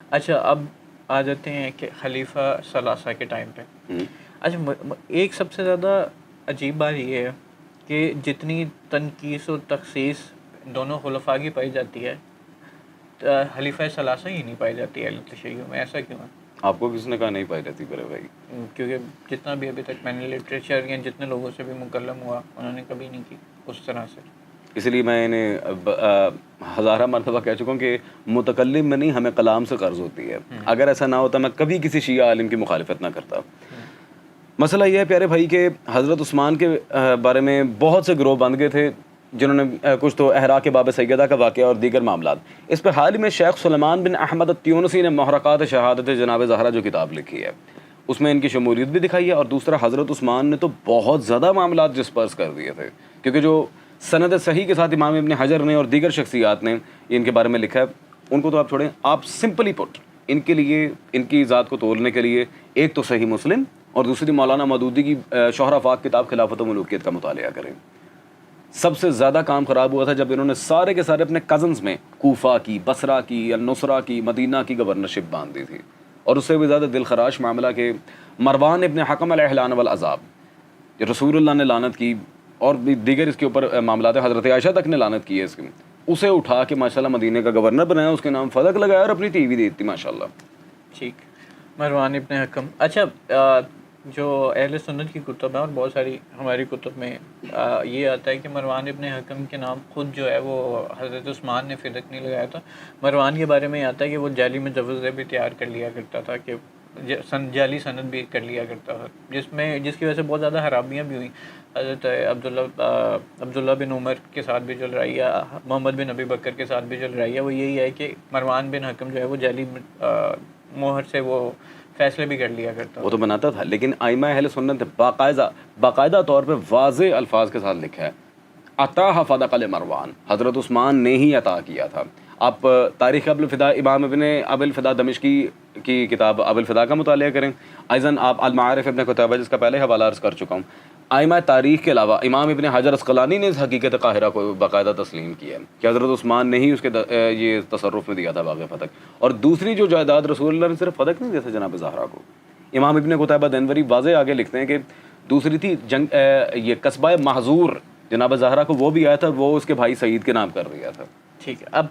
اچھا اب آ جاتے ہیں کہ خلیفہ ثلاثہ کے ٹائم پہ. اچھا ایک سب سے زیادہ عجیب بات یہ ہے کہ جتنی تنقیص و تخصیص دونوں خلفاء کی پائی جاتی ہے خلیفہ ثلاثہ ہی نہیں پائی جاتی ہے تشیع میں. ایسا کیوں ہے؟ آپ کو کس نے کہا نہیں پائی جاتی بڑے بھائی؟ کیونکہ جتنا بھی ابھی تک میں نے لٹریچر یا جتنے لوگوں سے بھی مکلم ہوا انہوں نے کبھی نہیں کی اس طرح سے. اس لیے میں انہیں ہزارہ مرتبہ کہہ چکا ہوں کہ متکلم میں نہیں، ہمیں کلام سے قرض ہوتی ہے. اگر ایسا نہ ہوتا میں کبھی کسی شیعہ عالم کی مخالفت نہ کرتا. مسئلہ یہ ہے پیارے بھائی کہ حضرت عثمان کے بارے میں بہت سے گروہ بند گئے تھے جنہوں نے کچھ تو احراق باب سیدہ کا واقعہ اور دیگر معاملات. اس پہ حال ہی میں شیخ سلیمان بن احمد التیونسی نے محرقات شہادت جناب زہرا جو کتاب لکھی ہے اس میں ان کی شمولیت بھی دکھائی ہے. اور دوسرا حضرت عثمان نے تو بہت زیادہ معاملات ڈسپرس کر دیے تھے، کیونکہ جو سند صحیح کے ساتھ امام ابن حجر نے اور دیگر شخصیات نے ان کے بارے میں لکھا ہے ان کو تو آپ چھوڑیں. آپ سمپلی پٹ ان کے لیے ان کی ذات کو تولنے کے لیے ایک تو صحیح مسلم اور دوسری مولانا مودودی کی شہرہ فاق کتاب خلافت و ملوکیت کا مطالعہ کریں. سب سے زیادہ کام خراب ہوا تھا جب انہوں نے سارے کے سارے اپنے کزنز میں کوفہ کی، بصرہ کی، النصرہ کی، مدینہ کی گورنرشپ باندھ دی تھی. اور اس سے بھی زیادہ دل خراش معاملہ کہ مروان ابن حکم علیہ اللعن والعذاب، رسول اللہ نے لعنت کی اور دیگر اس کے اوپر معاملات حضرت عائشہ تک نے لعنت کی ہے اس کی، اسے اٹھا کے ماشاءاللہ مدینہ کا گورنر بنایا، اس کے نام فدق لگایا اور اپنی ٹی وی دی تھی ماشاءاللہ. ٹھیک. مروان ابن حکم. اچھا جو اہل سنت کی کتب ہیں اور بہت ساری ہماری کتب میں یہ آتا ہے کہ مروان ابن حکم کے نام خود جو ہے وہ حضرت عثمان نے فدق نہیں لگایا تھا. مروان کے بارے میں یہ آتا ہے کہ وہ جعلی مجوزیں بھی تیار کر لیا کرتا تھا، کہ جعلی سند بھی کر لیا کرتا تھا، جس کی وجہ سے بہت زیادہ خرابیاں بھی ہوئیں. حضرت عبداللہ بن عمر کے ساتھ بھی جو لڑائی ہے، محمد بن ابی بکر کے ساتھ بھی جو لڑائی ہے، وہ یہی ہے کہ مروان بن حکم جو ہے وہ جعلی مہر سے وہ فیصلے بھی کر لیا کرتا. وہ تو بناتا تھا، لیکن ائمہ اہل سنت باقاعدہ طور پہ واضح الفاظ کے ساتھ لکھا ہے عطا فدق لمروان، حضرت عثمان نے ہی عطا کیا تھا. آپ تاریخ ابو الفدا امام ابن ابو الفدا دمشقی کی کتاب ابو الفدا کا مطالعہ کریں. ایضاً آپ المعارف ابن قتیبہ جس کا پہلے حوالہ عرض کر چکا ہوں. ائمہ تاریخ کے علاوہ امام ابن حجر عسقلانی نے اس حقیقت قاہرہ کو باقاعدہ تسلیم کیا ہے کہ حضرت عثمان نے ہی اس کے یہ تصرف میں دیا تھا باغ فتح. اور دوسری جو جائیداد رسول اللہ نے صرف فتح نہیں دیا تھا جناب زہرا کو. امام ابن قتیبہ دنوری واضح آگے لکھتے ہیں کہ دوسری تھی جنگ یہ قصبہ محظور جناب زہرا کو وہ بھی آیا تھا، وہ اس کے بھائی سعید کے نام کر دیا تھا. ٹھیک ہے. اب